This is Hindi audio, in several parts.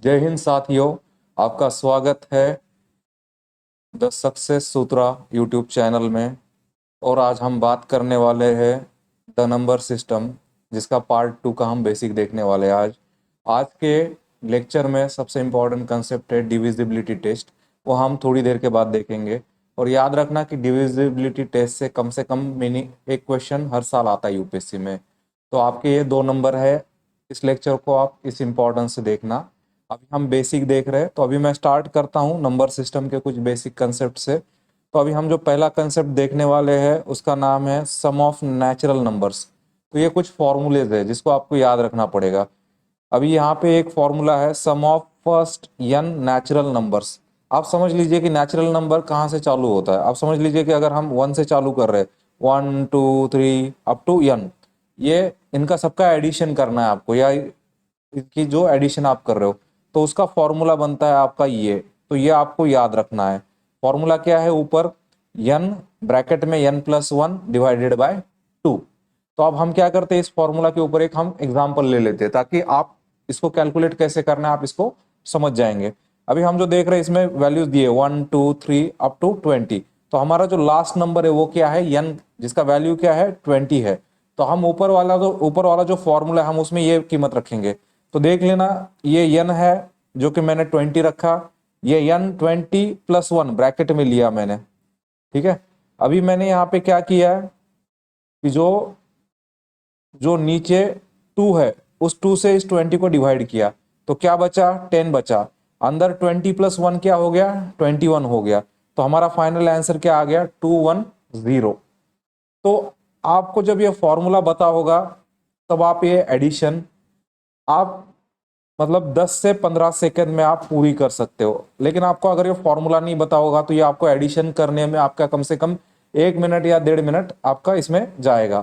जय हिंद साथियों, आपका स्वागत है the success Sutra YouTube channel में। और आज हम बात करने वाले हैं द नंबर सिस्टम, जिसका पार्ट 2 का हम बेसिक देखने वाले हैं आज। आज के लेक्चर में सबसे इम्पोर्टेंट कंसेप्ट है डिविजिबिलिटी टेस्ट। वो हम थोड़ी देर के बाद देखेंगे। और याद रखना कि डिविजिबिलिटी टेस्ट से कम मीनिंग एक क्वेश्चन हर साल आता है यूपीएससी में। तो आपके ये 2 नंबर है। इस लेक्चर को आप इस इम्पोर्टेंस से देखना। अभी हम बेसिक देख रहे हैं, तो अभी मैं स्टार्ट करता हूँ नंबर सिस्टम के कुछ बेसिक कंसेप्ट से। तो अभी हम जो पहला कंसेप्ट देखने वाले हैं उसका नाम है सम ऑफ नेचुरल नंबर्स। तो ये कुछ फॉर्मूलेज है जिसको आपको याद रखना पड़ेगा। अभी यहाँ पे एक फॉर्मूला है sum of first n natural numbers. आप समझ लीजिए कि नेचुरल नंबर कहाँ से चालू होता है। आप समझ लीजिए कि अगर हम 1 से चालू कर रहे हैं, 1 2 3 अप टू n, ये इनका सबका एडिशन करना है आपको, या इसकी जो एडिशन आप कर रहे हो तो उसका फॉर्मूला बनता है आपका ये। तो ये आपको याद रखना है। फॉर्मूला क्या है? ऊपर n ब्रैकेट में n+1 डिवाइडेड बाय 2। तो अब हम क्या करते हैं, इस फॉर्मूला के ऊपर एक हम एग्जांपल ले लेते हैं ताकि आप इसको कैलकुलेट कैसे करना है आप इसको समझ जाएंगे। अभी हम जो देख रहे हैं इसमें वैल्यूज दिए 1 2 3 अप टू 20। तो हमारा जो लास्ट नंबर है वो क्या है? n, जिसका वैल्यू क्या है? 20 है। तो हम ऊपर वाला जो फॉर्मूला है हम उसमें ये कीमत रखेंगे। तो देख लेना, ये n है जो कि मैंने 20 रखा। ये n 20+1 ब्रैकेट में लिया मैंने, ठीक है। अभी मैंने यहाँ पे क्या किया है कि जो नीचे 2 है उस 2 से इस 20 को डिवाइड किया, तो क्या बचा? 10 बचा। अंदर 20+1 क्या हो गया? 21 हो गया। तो हमारा फाइनल आंसर क्या आ गया? 210। तो आपको जब ये फॉर्मूला बता होगा तब आप ये एडिशन आप मतलब 10 से 15 सेकंड में आप पूरी कर सकते हो। लेकिन आपको अगर ये फॉर्मूला नहीं बता होगा तो ये आपको एडिशन करने में आपका कम से कम 1 मिनट या 1.5 मिनट आपका इसमें जाएगा।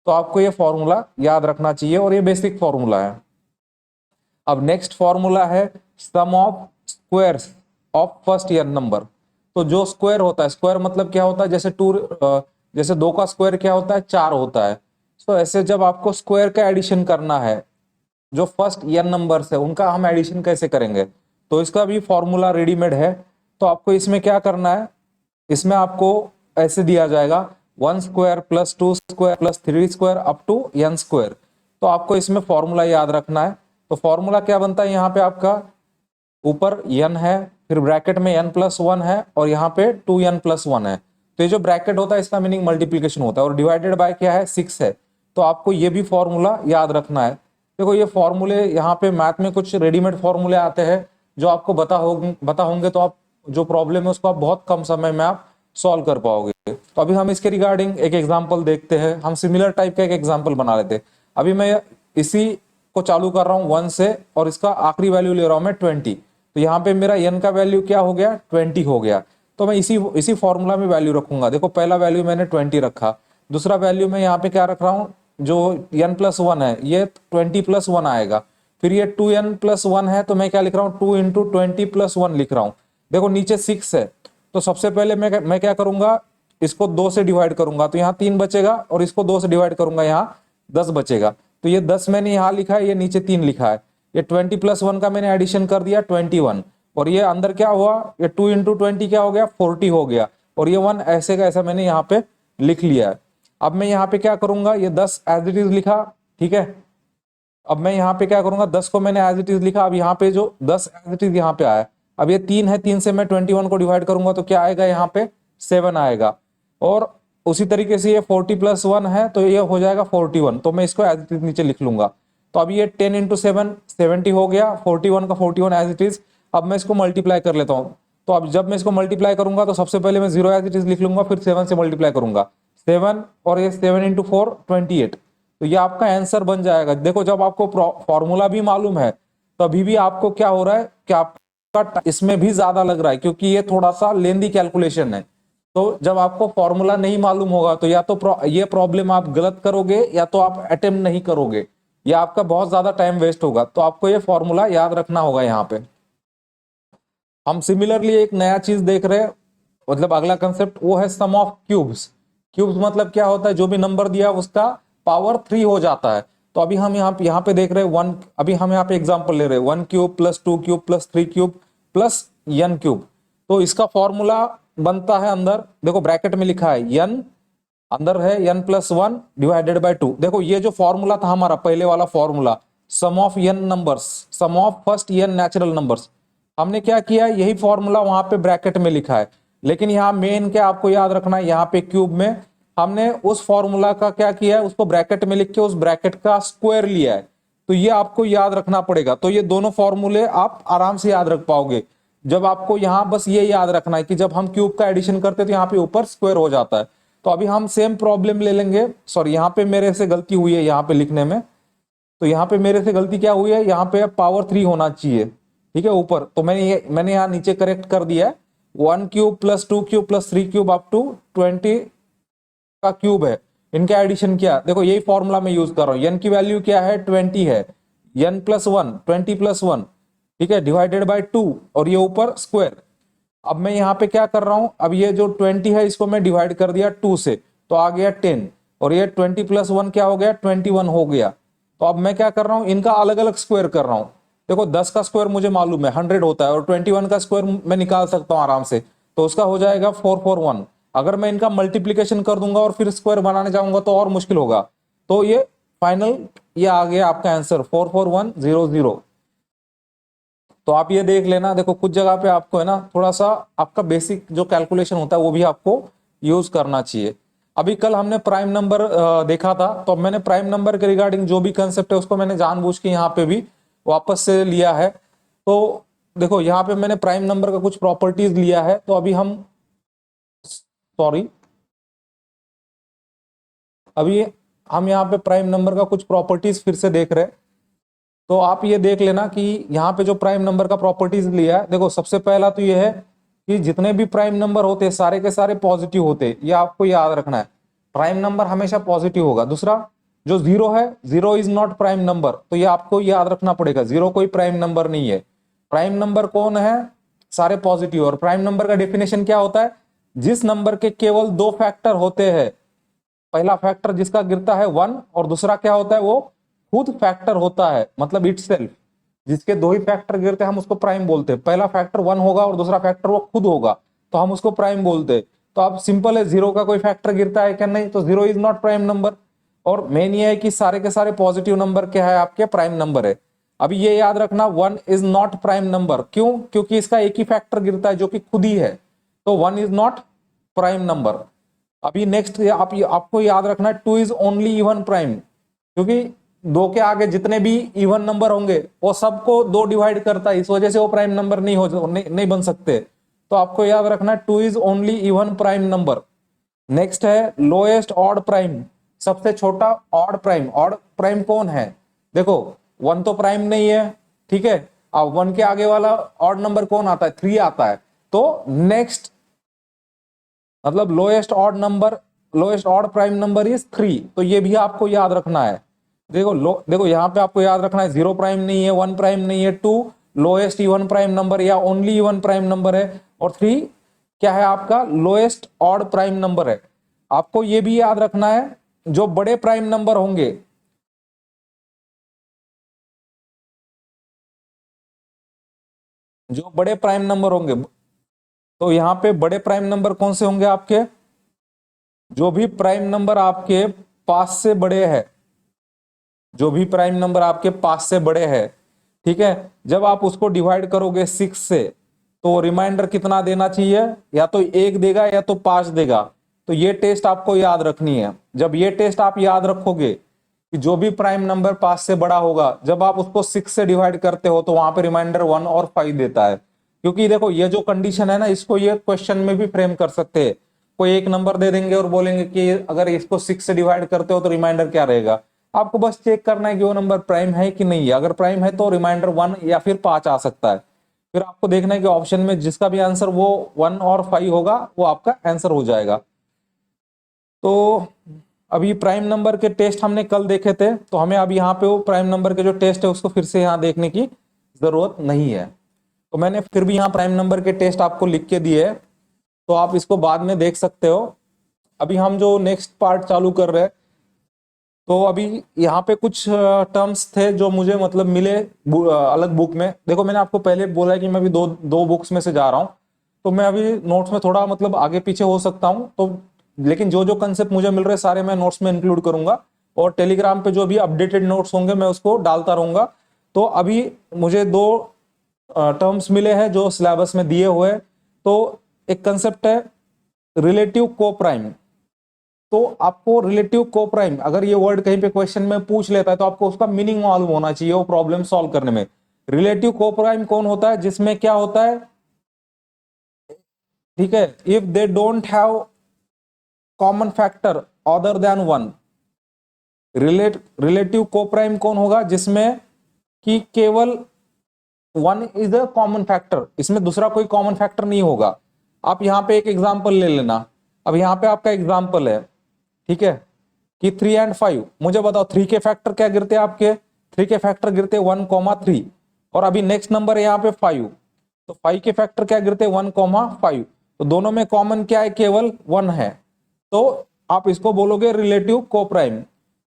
तो आपको ये फॉर्मूला याद रखना चाहिए और ये बेसिक फॉर्मूला है। अब नेक्स्ट फॉर्मूला है sum of squares of first year number. तो जो स्क्वायर होता है, स्क्वायर मतलब क्या होता है? जैसे 2 का स्क्वायर क्या होता है? 4 होता है। तो ऐसे जब आपको स्क्वायर का एडिशन करना है, जो फर्स्ट n नंबर्स है उनका हम एडिशन कैसे करेंगे, तो इसका भी फॉर्मूला रेडीमेड है। तो आपको इसमें क्या करना है, इसमें आपको ऐसे दिया जाएगा 1 square plus 2 square plus 3 square up to n square. तो आपको इसमें फॉर्मूला याद रखना है। तो फॉर्मूला क्या बनता है? यहाँ पे आपका ऊपर n है, फिर ब्रैकेट में n+1 है और यहाँ पे 2n+1 है। तो ये जो ब्रैकेट होता है इसका मीनिंग मल्टीप्लीकेशन होता है, और डिवाइडेड बाय क्या है? 6 है। तो आपको ये भी फॉर्मूला याद रखना है। देखो ये फॉर्मूले यहाँ पे मैथ में कुछ रेडीमेड फॉर्मूले आते हैं जो आपको बता होंगे, तो आप जो प्रॉब्लम है उसको आप बहुत कम समय में आप सॉल्व कर पाओगे। तो अभी हम इसके रिगार्डिंग एक एग्जांपल देखते हैं। हम सिमिलर टाइप का एक एग्जांपल बना लेते हैं। अभी मैं इसी को चालू कर रहा हूँ 1 से और इसका आखिरी वैल्यू ले रहा हूँ मैं 20। तो यहाँ पे मेरा n का वैल्यू क्या हो गया? 20 हो गया। तो मैं इसी फॉर्मूला में वैल्यू रखूंगा। देखो पहला वैल्यू मैंने 20 रखा, दूसरा वैल्यू मैं यहाँ पे क्या रख रहा हूँ? जो n+1 है ये 20+1 आएगा। फिर ये 2n+1 है तो मैं क्या लिख रहा हूँ? 2 इंटू 20+1 लिख रहा हूँ। देखो नीचे 6 है, तो सबसे पहले मैं क्या करूंगा? इसको 2 से डिवाइड करूंगा तो यहाँ 3 बचेगा, और इसको 2 से डिवाइड करूंगा यहाँ 10 बचेगा। तो ये 10 मैंने यहाँ लिखा है, ये नीचे 3 लिखा है। ये 20+1 का मैंने एडिशन कर दिया 21, और ये अंदर क्या हुआ? ये 2 इंटू 20 क्या हो गया? 40 हो गया, और ये 1 ऐसे का ऐसा मैंने यहाँ पे लिख लिया है। अब मैं यहाँ पे क्या करूंगा? ये 10 एज इट इज लिखा, ठीक है। अब मैं यहाँ पे क्या करूंगा? 10 को मैंने एज इट इज लिखा। अब यहाँ पे जो 10 एज इट इज यहाँ पे आया, अब ये 3 है, 3 से मैं 21 को डिवाइड करूंगा तो क्या आएगा? यहाँ पे 7 आएगा। और उसी तरीके से ये 40+1 है तो ये हो जाएगा 41। तो मैं इसको एज इट इज नीचे लिख लूंगा। तो अब ये 10 इंटू 7 70 हो गया, 41 का 41 एज इट इज। अब मैं इसको मल्टीप्लाई कर लेता हूँ। तो अब जब मैं इसको मल्टीप्लाई करूंगा तो सबसे पहले मैं 0 एज इट इज लिख लूंगा, फिर 7 से मल्टीप्लाई करूंगा 7, और ये 7 इंटू 4 28। तो ये आपका आंसर बन जाएगा। देखो जब आपको फॉर्मूला भी मालूम है तभी भी आपको क्या हो रहा है कि आपका इसमें भी ज्यादा लग रहा है, क्योंकि ये थोड़ा सा लेंदी कैलकुलेशन है। तो जब आपको फॉर्मूला नहीं मालूम होगा तो या तो ये प्रॉब्लम आप गलत करोगे या तो आप अटेम्प्ट नहीं करोगे, या आपका बहुत ज्यादा टाइम वेस्ट होगा। तो आपको ये फॉर्मूला याद रखना होगा। यहाँ पे हम सिमिलरली एक नया चीज देख रहे हैं, मतलब अगला कंसेप्ट वो है सम ऑफ क्यूब्स। क्यूब्स मतलब क्या होता है? जो भी नंबर दिया उसका पावर 3 हो जाता है। तो तो अभी हम यहाँ पे देख रहे हैं वन, अभी हम यहाँ पे एग्जांपल ले रहे हैं 1 cube plus 2 cube plus 3 cube plus n cube. तो इसका फॉर्मूला बनता है, अंदर देखो ब्रैकेट में लिखा है n, अंदर है n प्लस 1 डिवाइडेड बाय 2। देखो ये जो फॉर्मूला था हमारा पहले वाला formula, sum of n numbers, sum of first n natural numbers, हमने क्या किया, यही फॉर्मूला वहां पे ब्रैकेट में लिखा है। लेकिन यहाँ मेन क्या आपको याद रखना है, यहाँ पे क्यूब में हमने उस फॉर्मूला का क्या किया है, उसको ब्रैकेट में लिख के उस ब्रैकेट का स्क्वायर लिया है। तो ये आपको याद रखना पड़ेगा। तो ये दोनों फॉर्मूले आप आराम से याद रख पाओगे। जब आपको यहाँ बस ये याद रखना है कि जब हम क्यूब का एडिशन करते हैं तो यहाँ पे ऊपर स्क्वायर हो जाता है। तो अभी हम सेम प्रॉब्लम ले लेंगे, सॉरी यहाँ पे मेरे से गलती हुई है यहाँ पे लिखने में, तो यहाँ पे मेरे से गलती क्या हुई है, यहाँ पे पावर 3 होना चाहिए, ठीक है ऊपर, तो मैंने यहाँ नीचे करेक्ट कर दिया है। 1 cube plus 2 cube plus 3 cube up to 20 का क्यूब है, इनका एडिशन क्या, देखो यही फॉर्मूला मैं यूज कर रहा हूँ। n की वैल्यू क्या है, 20 है, n प्लस 1 20 प्लस 1, ठीक है, डिवाइडेड बाय 2 और ये ऊपर स्क्वायर। अब मैं यहाँ पे क्या कर रहा हूँ, अब ये जो 20 है इसको मैं डिवाइड कर दिया 2 से, तो आ गया 10, और ये 20 प्लस 1 क्या हो गया, 21 हो गया। तो अब मैं क्या कर रहा हूँ, इनका अलग अलग स्क्वायर कर रहा हूँ। देखो 10 का स्क्वायर मुझे मालूम है 100 होता है, और 21 का स्क्वायर मैं निकाल सकता हूँ आराम से, तो उसका हो जाएगा 441। अगर मैं इनका मल्टीप्लीकेशन कर दूंगा और फिर स्क्वायर बनाने जाऊंगा तो और मुश्किल होगा। तो ये फाइनल ये आ गया आपका आंसर 44100। तो आप ये देख लेना, देखो कुछ जगह पे आपको है ना थोड़ा सा आपका बेसिक जो कैलकुलेशन होता है वो भी आपको यूज करना चाहिए। अभी कल हमने प्राइम नंबर देखा था, तो अब मैंने प्राइम नंबर के रिगार्डिंग जो भी कंसेप्ट है उसको मैंने जानबूझ के यहाँ पे भी वापस से लिया है। तो देखो यहाँ पे मैंने प्राइम नंबर का कुछ प्रॉपर्टीज लिया है, तो अभी हम अभी हम यहाँ पे प्राइम नंबर का कुछ प्रॉपर्टीज फिर से देख रहे हैं। तो आप ये देख लेना कि यहाँ पे जो प्राइम नंबर का प्रॉपर्टीज लिया है, देखो सबसे पहला तो ये है कि जितने भी प्राइम नंबर होते हैं सारे के सारे पॉजिटिव होते हैं, ये आपको याद रखना है, प्राइम नंबर हमेशा पॉजिटिव होगा। दूसरा जो जीरो है, zero is not prime number, तो ये आपको याद रखना पड़ेगा, जीरो कोई प्राइम नंबर नहीं है। प्राइम नंबर कौन है, सारे पॉजिटिव। और प्राइम नंबर का डेफिनेशन क्या होता है, जिस नंबर के केवल 2 फैक्टर होते हैं, पहला फैक्टर जिसका गिरता है 1 और दूसरा क्या होता है वो खुद फैक्टर होता है, मतलब इटसेल्फ, जिसके 2 ही फैक्टर गिरते हैं हम उसको प्राइम बोलते हैं। पहला फैक्टर 1 होगा और दूसरा फैक्टर वो खुद होगा, तो हम उसको प्राइम बोलते हैं। तो अब सिंपल है, जीरो का कोई फैक्टर गिरता है क्या, नहीं, तो zero is not prime number. और मेन ये है कि सारे के सारे पॉजिटिव नंबर क्या है, आपके प्राइम नंबर है। अभी ये याद रखना 1 इज नॉट प्राइम नंबर, क्यों, क्योंकि इसका एक ही फैक्टर गिरता है जो कि खुद ही है, तो 1 इज नॉट प्राइम नंबर। अभी नेक्स्ट आपको याद रखना है 2 इज ओनली इवन प्राइम, क्योंकि 2 के आगे जितने भी इवन नंबर होंगे वो सबको 2 डिवाइड करता है, इस वजह से वो प्राइम नंबर नहीं बन सकते। तो आपको याद रखना है 2 is only even prime number. Next है लोएस्ट ऑड प्राइम, सबसे छोटा ऑड प्राइम। ऑड प्राइम कौन है, देखो 1 तो प्राइम नहीं है, ठीक है, अब 1 के आगे वाला ऑड नंबर कौन आता है, 3 आता है। तो नेक्स्ट मतलब lowest odd prime number is 3, तो ये भी आपको याद रखना है। देखो यहाँ पे आपको याद रखना है 0 प्राइम नहीं है, 1 प्राइम नहीं है, 2 लोएस्ट इवन प्राइम नंबर या ओनली इवन प्राइम नंबर है, और 3 क्या है आपका लोएस्ट ऑड प्राइम नंबर है। आपको ये भी याद रखना है जो बड़े प्राइम नंबर होंगे, जो बड़े प्राइम नंबर होंगे, तो यहाँ पे बड़े प्राइम नंबर कौन से होंगे आपके, जो भी प्राइम नंबर आपके 5 से बड़े हैं, जो भी प्राइम नंबर आपके 5 से बड़े हैं, ठीक है, जब आप उसको डिवाइड करोगे 6 से, तो रिमाइंडर कितना देना चाहिए, या तो 1 देगा या तो 5 देगा। तो ये टेस्ट आपको याद रखनी है। जब ये टेस्ट आप याद रखोगे कि जो भी प्राइम नंबर 5 से बड़ा होगा, जब आप उसको 6 से डिवाइड करते हो तो वहां पे रिमाइंडर 1 और 5 देता है। क्योंकि देखो ये जो कंडीशन है ना, इसको ये क्वेश्चन में भी फ्रेम कर सकते हैं। कोई एक नंबर दे देंगे और बोलेंगे कि अगर इसको 6 से डिवाइड करते हो तो रिमाइंडर क्या रहेगा। आपको बस चेक करना है कि वो नंबर प्राइम है कि नहीं है। अगर प्राइम है तो रिमाइंडर 1 या फिर 5 आ सकता है। फिर आपको देखना है कि ऑप्शन में जिसका भी आंसर वो 1 और 5 होगा वो आपका आंसर हो जाएगा। तो अभी प्राइम नंबर के टेस्ट हमने कल देखे थे, तो हमें अब यहाँ पे वो प्राइम नंबर के जो टेस्ट है उसको फिर से यहाँ देखने की जरूरत नहीं है। तो मैंने फिर भी यहाँ प्राइम नंबर के टेस्ट आपको लिख के दिए है, तो आप इसको बाद में देख सकते हो। अभी हम जो नेक्स्ट पार्ट चालू कर रहे हैं, तो अभी यहाँ पे कुछ टर्म्स थे जो मुझे मतलब मिले अलग बुक में। देखो मैंने आपको पहले बोला है कि मैं अभी दो बुक्स में से जा रहा हूँ, तो मैं अभी नोट्स में थोड़ा मतलब आगे पीछे हो सकता हूँ, तो लेकिन जो जो कंसेप्ट मुझे मिल रहे हैं सारे मैं नोट्स में इंक्लूड करूंगा, और टेलीग्राम पे जो भी अपडेटेड नोट्स होंगे मैं उसको डालता रहूंगा। तो अभी मुझे दो टर्म्स मिले हैं जो सिलेबस में दिए हुए। तो एक कंसेप्ट है रिलेटिव कोप्राइम। तो आपको रिलेटिव कोप्राइम, अगर ये वर्ड कहीं पे क्वेश्चन में पूछ लेता है तो आपको उसका मीनिंग मालूम होना चाहिए वो प्रॉब्लम सॉल्व करने में। रिलेटिव कोप्राइम कौन होता है? जिसमें क्या होता है, ठीक है, if they don't have common factor other than one. Relative coprime कौन होगा? जिसमें कि केवल one is a common factor, इसमें दूसरा कोई कॉमन फैक्टर नहीं होगा। आप यहाँ पे एक एग्जांपल ले लेना। अब यहाँ पे आपका एग्जांपल है, ठीक है, कि 3 और 5। मुझे बताओ 3 के फैक्टर क्या गिरते हैं आपके? 3 के फैक्टर गिरते 1,3। और अभी नेक्स्ट नंबर है यहाँ पे 5, तो 5 के फैक्टर क्या गिरते 1,5। तो दोनों में कॉमन क्या है? केवल 1 है। तो आप इसको बोलोगे रिलेटिव कोप्राइम।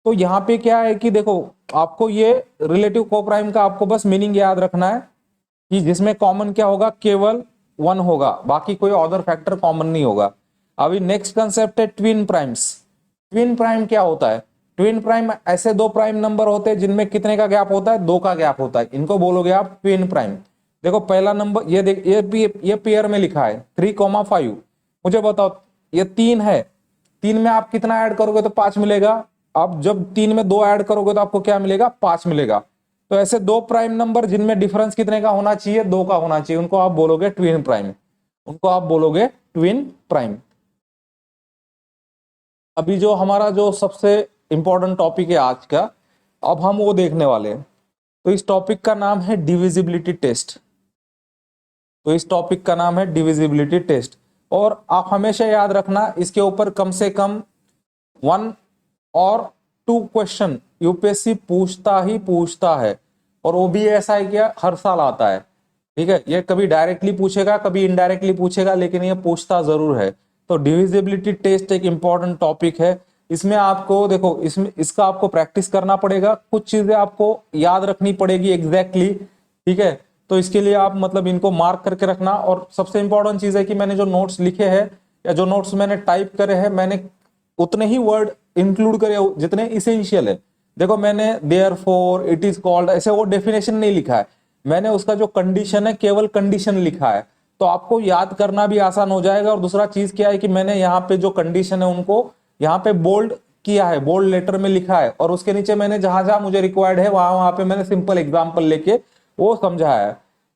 तो यहाँ पे क्या है कि देखो, आपको ये रिलेटिव कोप्राइम का आपको बस मीनिंग याद रखना है कि जिसमें कॉमन क्या होगा? केवल 1 होगा, बाकी कोई अदर फैक्टर कॉमन नहीं होगा। अभी नेक्स्ट कंसेप्ट है ट्विन प्राइम्स। ट्विन प्राइम क्या होता है? ट्विन प्राइम ऐसे दो प्राइम नंबर होते हैं जिनमें कितने का गैप होता है? 2 का गैप होता है, इनको बोलोगे आप ट्विन प्राइम। देखो पहला नंबर ये देख, ये पेयर में लिखा है 3,5। मुझे बताओ ये 3 है, 3 में आप कितना ऐड करोगे तो 5 मिलेगा। आप जब 3 में 2 ऐड करोगे तो आपको क्या मिलेगा? 5 मिलेगा। तो ऐसे दो प्राइम नंबर जिनमें डिफरेंस कितने का होना चाहिए? 2 का होना चाहिए, उनको आप बोलोगे ट्विन प्राइम। उनको आप बोलोगे ट्विन प्राइम। अभी जो हमारा जो सबसे इंपॉर्टेंट टॉपिक है आज का, अब हम वो देखने वाले हैं। तो इस टॉपिक का नाम है डिविजिबिलिटी टेस्ट। तो इस टॉपिक का नाम है डिविजिबिलिटी टेस्ट। और आप हमेशा याद रखना, इसके ऊपर कम से कम 1 और 2 क्वेश्चन यूपीएससी पूछता ही पूछता है। और वो भी ऐसा है कि हर साल आता है, ठीक है। ये कभी डायरेक्टली पूछेगा, कभी इनडायरेक्टली पूछेगा, लेकिन ये पूछता जरूर है। तो डिविजिबिलिटी टेस्ट एक इंपॉर्टेंट टॉपिक है। इसमें आपको देखो, इसमें इसका आपको प्रैक्टिस करना पड़ेगा, कुछ चीजें आपको याद रखनी पड़ेगी एग्जैक्टली, ठीक है। तो इसके लिए आप मतलब इनको मार्क करके रखना। और सबसे इंपॉर्टेंट चीज है कि मैंने जो नोट्स लिखे हैं या जो नोट्स मैंने टाइप करे हैं, मैंने उतने ही वर्ड इंक्लूड करे जितने इसेंशियल है। देखो मैंने देयरफॉर, इट इज कॉल्ड, ऐसे वो डेफिनेशन नहीं लिखा है, मैंने उसका जो कंडीशन है केवल कंडीशन लिखा है। तो आपको याद करना भी आसान हो जाएगा। और दूसरा चीज क्या है कि मैंने यहाँ पे जो कंडीशन है उनको यहाँ पे बोल्ड किया है, बोल्ड लेटर में लिखा है, और उसके नीचे मैंने जहां जहां मुझे रिक्वायर्ड है वहां वहां पे मैंने सिंपल एग्जांपल लेके वो समझाया है।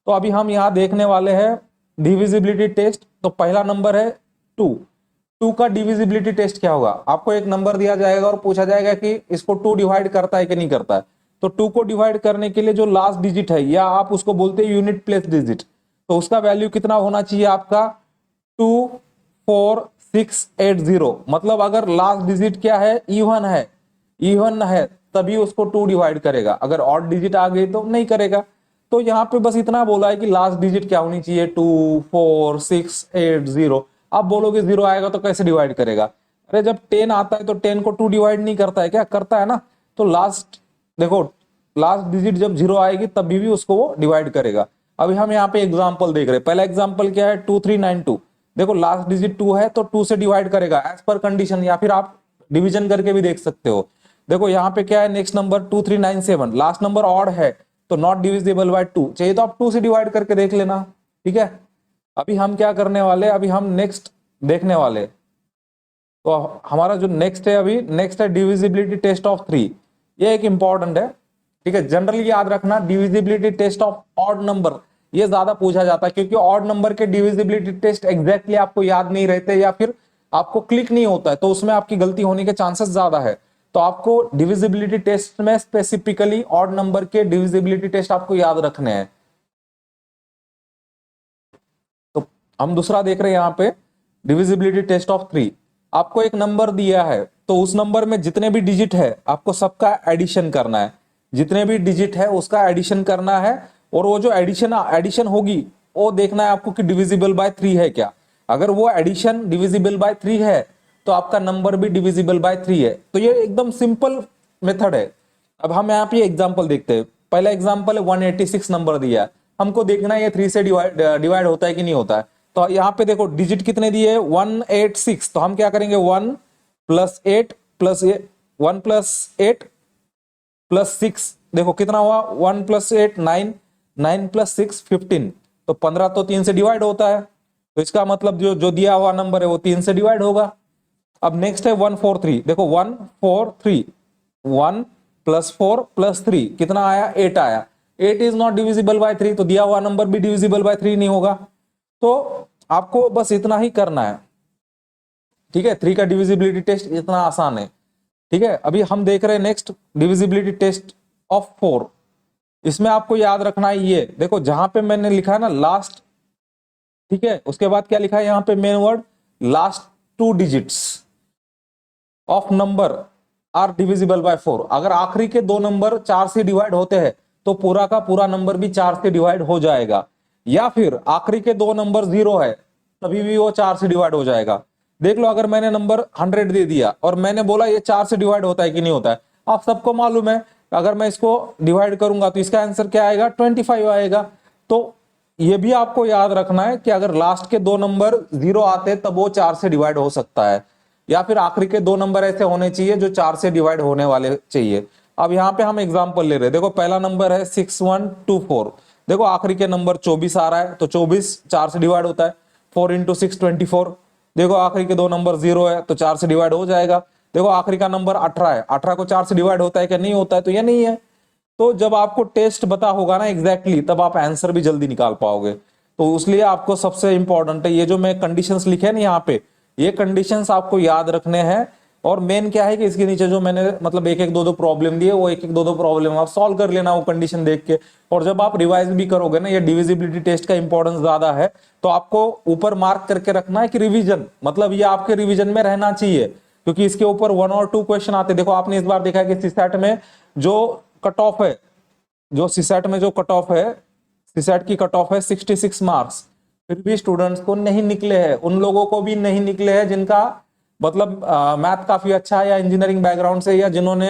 तो अभी हम यहाँ देखने वाले हैं डिविजिबिलिटी टेस्ट। तो पहला नंबर है 2 का डिविजिबिलिटी टेस्ट क्या होगा? आपको एक नंबर दिया जाएगा और पूछा जाएगा कि इसको 2 डिवाइड करता है कि नहीं करता है। तो 2 को डिवाइड करने के लिए जो लास्ट डिजिट है, या आप उसको बोलते हैं यूनिट प्लेस डिजिट, तो उसका वैल्यू कितना होना चाहिए आपका? 24680। मतलब अगर लास्ट डिजिट क्या है? इवन है, इवन है तभी उसको 2 डिवाइड करेगा, अगर ऑड डिजिट आ गई तो नहीं करेगा। तो यहाँ पे बस इतना बोला है कि लास्ट डिजिट क्या होनी चाहिए? 24680। आप बोलोगे 0 आएगा तो कैसे डिवाइड करेगा? अरे जब 10 आता है तो 10 को 2 डिवाइड नहीं करता है क्या? करता है ना। तो लास्ट देखो, लास्ट डिजिट जब 0 आएगी तभी भी उसको वो डिवाइड करेगा। अभी हम यहाँ पे एग्जांपल देख रहे हैं। पहला एग्जांपल क्या है? 2392। देखो लास्ट डिजिट 2 है तो 2 से डिवाइड करेगा एज पर कंडीशन, या फिर आप डिवीजन करके भी देख सकते हो। देखो यहाँ पे क्या है? Next number 2397, last number odd है तो नॉट डिविजिबल बाय 2, चाहिए तो आप 2 से डिवाइड करके देख लेना, ठीक है। अभी हम क्या करने वाले? अभी हम नेक्स्ट देखने वाले। तो हमारा जो नेक्स्ट है, अभी नेक्स्ट है डिविजिबिलिटी टेस्ट ऑफ 3। ये एक इंपॉर्टेंट है, ठीक है। जनरली याद रखना divisibility test of odd number ये ज्यादा पूछा जाता है, क्योंकि ऑड नंबर के डिविजिबिलिटी टेस्ट एग्जैक्टली आपको याद नहीं रहते या फिर आपको क्लिक नहीं होता है, तो उसमें आपकी गलती होने के चांसेस ज्यादा है। तो आपको डिविजिबिलिटी टेस्ट में स्पेसिफिकली ऑड नंबर के डिविजिबिलिटी टेस्ट आपको याद रखने हैं। तो हम दूसरा देख रहे हैं यहाँ पे डिविजिबिलिटी टेस्ट ऑफ 3। आपको एक नंबर दिया है, तो उस नंबर में जितने भी डिजिट है आपको सबका एडिशन करना है, जितने भी डिजिट है उसका एडिशन करना है। और वो जो एडिशन होगी वो देखना है आपको कि डिविजिबल बाय 3 है क्या। अगर वो एडिशन डिविजिबल बाय 3 है तो आपका नंबर भी डिविजिबल बाय 3 है। तो ये एकदम सिंपल मेथड है। अब हम यहाँ पे एग्जांपल देखते हैं। पहला एग्जांपल है 186 नंबर दिया है, हमको देखना है ये 3 से डिवाइड होता है कि नहीं होता है। तो यहाँ पे देखो डिजिट कितने दिए है 186, तो हम क्या करेंगे 1 प्लस 8 प्लस 1 प्लस 8 प्लस 6, देखो कितना हुआ 1 प्लस 8 9, 9 प्लस 6 15, तो 15 तो 3 से डिवाइड होता है, तो इसका मतलब जो जो दिया हुआ नंबर है वो 3 से डिवाइड होगा। अब नेक्स्ट है 143, देखो 143, 1 प्लस 4 प्लस 3 कितना आया 8 आया, 8 इज नॉट डिविजिबल बाय 3, तो दिया हुआ नंबर भी डिविजिबल बाय 3 नहीं होगा। तो आपको बस इतना ही करना है, ठीक है। 3 का डिविजिबिलिटी टेस्ट इतना आसान है, ठीक है। अभी हम देख रहे हैं नेक्स्ट डिविजिबिलिटी टेस्ट ऑफ 4। इसमें आपको याद रखना है, ये देखो जहां पे मैंने लिखा है ना लास्ट, ठीक है, उसके बाद क्या लिखा है यहाँ पे main word last 2 digits of number are divisible by 4। अगर आखिरी के 2 नंबर 4 से डिवाइड होते हैं तो पूरा का पूरा नंबर भी 4 से डिवाइड हो जाएगा, या फिर आखिरी के 2 नंबर 0 है तभी भी वो 4 से डिवाइड हो जाएगा। देख लो अगर मैंने नंबर 100 दे दिया और मैंने बोला ये 4 से डिवाइड होता है कि नहीं होता है, आप सबको मालूम है अगर मैं इसको डिवाइड करूंगा तो इसका आंसर क्या आएगा 25 आएगा। तो ये भी आपको याद रखना है कि अगर लास्ट के 2 नंबर 0 आते तब वो 4 से डिवाइड हो सकता है, या फिर आखिरी के 2 नंबर ऐसे होने चाहिए जो 4 से डिवाइड होने वाले चाहिए। अब यहाँ पे हम एग्जांपल ले रहे हैं, देखो पहला नंबर है 6124, देखो आखिरी के नंबर 24 आ रहा है तो 24 4 से डिवाइड होता है, 4 इंटू 6 24। देखो आखिरी के 2 नंबर 0 है तो 4 से डिवाइड हो जाएगा। देखो आखिरी का नंबर 18 है, 18 को 4 से डिवाइड होता है क्या नहीं होता है, तो ये नहीं है। तो जब आपको टेस्ट पता होगा ना एग्जैक्टली तब आप आंसर भी जल्दी निकाल पाओगे। तो इसलिए आपको सबसे इंपॉर्टेंट है ये जो मैं कंडीशंस लिखे हैं ना यहाँ पे, ये कंडीशंस आपको याद रखने हैं। और मेन क्या है कि इसके नीचे जो मैंने मतलब एक एक दो दो प्रॉब्लम दिए वो एक एक दो दो प्रॉब्लम आप सॉल्व कर लेना वो कंडीशन देख के। और जब आप रिवाइज भी करोगे ना, ये डिविजिबिलिटी टेस्ट का इंपॉर्टेंस ज्यादा है, तो आपको ऊपर मार्क करके रखना है कि रिवीजन, मतलब ये आपके रिवीजन में रहना चाहिए, क्योंकि इसके ऊपर 1 और 2 क्वेश्चन आते। देखो आपने इस बार देखा है कि सीसैट में जो कट ऑफ है, जो सीसैट में जो कट ऑफ है, सीसैट की कट ऑफ है 66 मार्क्स, फिर भी स्टूडेंट्स को नहीं निकले हैं, उन लोगों को भी नहीं निकले हैं जिनका मतलब मैथ काफी अच्छा है या इंजीनियरिंग बैकग्राउंड से, या जिन्होंने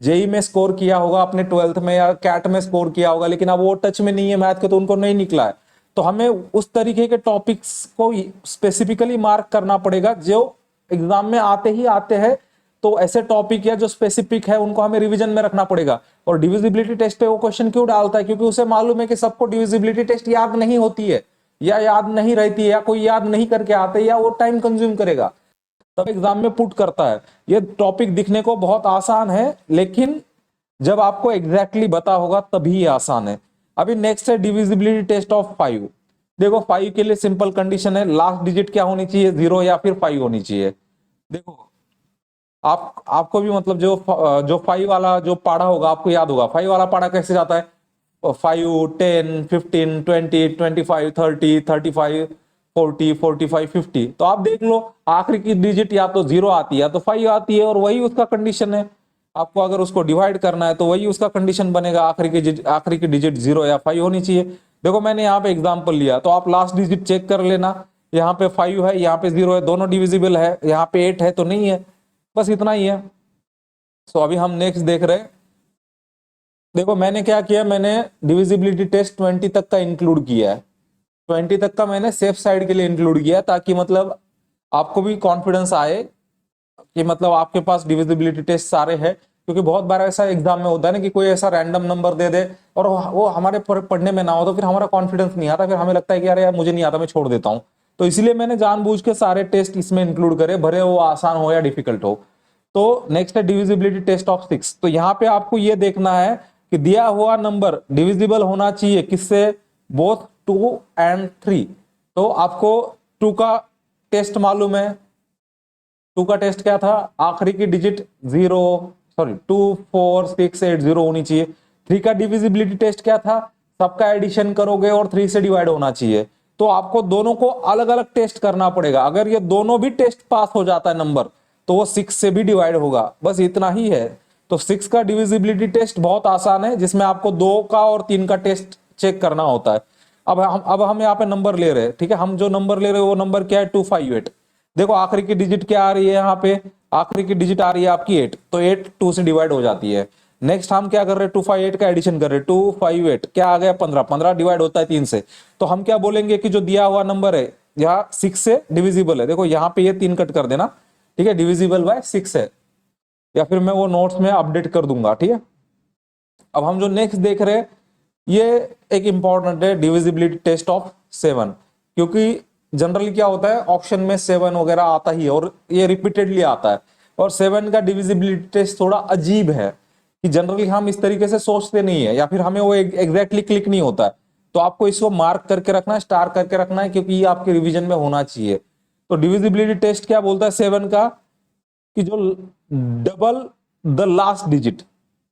जेई में स्कोर किया होगा अपने 12th में या कैट में स्कोर किया होगा, लेकिन अब वो टच में नहीं है मैथ के तो उनको नहीं निकला है। तो हमें उस तरीके के टॉपिक्स को स्पेसिफिकली मार्क करना पड़ेगा जो एग्जाम में आते ही आते हैं। तो ऐसे टॉपिक या जो स्पेसिफिक है उनको हमें रिवीजन में रखना पड़ेगा। और डिविजिबिलिटी टेस्ट पे वो क्वेश्चन क्यों डालता है, क्योंकि उसे मालूम है कि सबको डिविजिबिलिटी टेस्ट याद नहीं होती है या याद नहीं रहती है या कोई याद नहीं करके आते या वो टाइम कंज्यूम करेगा, तब एग्जाम में पुट करता है। ये टॉपिक दिखने को बहुत आसान है लेकिन जब आपको एग्जैक्टली बता होगा तभी आसान है। अभी नेक्स्ट है डिविजिबिलिटी टेस्ट ऑफ 5। देखो 5 के लिए सिंपल कंडीशन है, लास्ट डिजिट क्या होनी चाहिए 0 या फिर 5 होनी चाहिए। देखो आपको भी मतलब जो 5 वाला जो पाढ़ा होगा आपको याद होगा, 5 वाला पाढ़ा कैसे जाता है 5 10 15 20 25 30 35 40 45 50। तो आप देख लो आखिरी की डिजिट या तो 0 आती है या तो 5 आती है और वही उसका कंडीशन है। आपको अगर उसको डिवाइड करना है तो वही उसका कंडीशन बनेगा, आखिरी की डिजिट 0 या 5 होनी चाहिए। देखो मैंने यहाँ पे एग्जांपल लिया तो आप लास्ट डिजिट चेक कर लेना, यहाँ पे 5 है यहाँ पे 0 है, दोनों डिविजिबल है, यहाँ पे 8 है तो नहीं है, बस इतना ही है। सो अभी हम नेक्स्ट देख रहे हैं। देखो मैंने क्या किया, मैंने डिविजिबिलिटी टेस्ट 20 तक का इंक्लूड किया है, 20 तक का मैंने सेफ साइड के लिए इंक्लूड किया ताकि मतलब आपको भी कॉन्फिडेंस आए कि मतलब आपके पास डिविजिबिलिटी टेस्ट सारे हैं। क्योंकि बहुत बार ऐसा एग्जाम में होता है ना कि कोई ऐसा रैंडम नंबर दे दे और वो हमारे पढ़ने में ना हो तो फिर हमारा कॉन्फिडेंस नहीं आता, फिर हमें लगता है कि यार मुझे नहीं आता मैं छोड़ देता हूँ। तो इसलिए मैंने जानबूझ के सारे टेस्ट इसमें इंक्लूड करे, भरे वो आसान हो या डिफिकल्ट हो। तो नेक्स्ट है डिविजिबिलिटी टेस्ट ऑफ 6। तो यहाँ पे आपको ये देखना है कि दिया हुआ नंबर डिविजिबल होना चाहिए किससे, बोथ 2 and 3। तो आपको 2 का टेस्ट मालूम है, 2 का टेस्ट क्या था, आखिरी की डिजिट 2 4 6 8 0 होनी चाहिए। 3 का डिविजिबिलिटी टेस्ट क्या था, सबका एडिशन करोगे और 3 से डिवाइड होना चाहिए। तो आपको दोनों को अलग अलग टेस्ट करना पड़ेगा, अगर ये दोनों भी टेस्ट पास हो जाता है नंबर तो वो 6 से भी डिवाइड होगा, बस इतना ही है। तो 6 का डिविजिबिलिटी टेस्ट बहुत आसान है जिसमें आपको 2 का और 3 का टेस्ट चेक करना होता है। अब हम यहाँ पे नंबर ले रहे हैं, ठीक है, हम जो नंबर ले रहे हैं वो नंबर क्या है 258। देखो आखिरी की डिजिट क्या आ रही है यहाँ पे आखिरी की डिजिट आ रही है आपकी 8, तो 8 2 से डिवाइड हो जाती है। नेक्स्ट हम क्या कर रहे हैं, 258 का एडिशन कर रहे हैं, 258 क्या आ गया 15, 15 डिवाइड होता है 3 से। तो हम क्या बोलेंगे कि जो दिया हुआ नंबर है यहाँ 6 से डिविजिबल है। देखो यहाँ पे ये 3 कट कर देना, ठीक है, डिविजिबल बाय 6 है, या फिर मैं वो नोट्स में अपडेट कर दूंगा, ठीक है। अब हम जो नेक्स्ट देख रहे हैं ये एक इंपॉर्टेंट है, डिविजिबिलिटी टेस्ट ऑफ 7, क्योंकि जनरली क्या होता है ऑप्शन में 7 वगैरह आता ही है और ये रिपीटेडली आता है। और 7 का डिविजिबिलिटी टेस्ट थोड़ा अजीब है कि जनरली हम इस तरीके से सोचते नहीं है, या फिर हमें वो एग्जैक्टली क्लिक नहीं होता है। तो आपको इसको मार्क करके रखना है, स्टार करके रखना है, क्योंकि ये आपके रिवीजन में होना चाहिए। तो डिविजिबिलिटी टेस्ट क्या बोलता है 7 का, कि जो डबल द लास्ट डिजिट,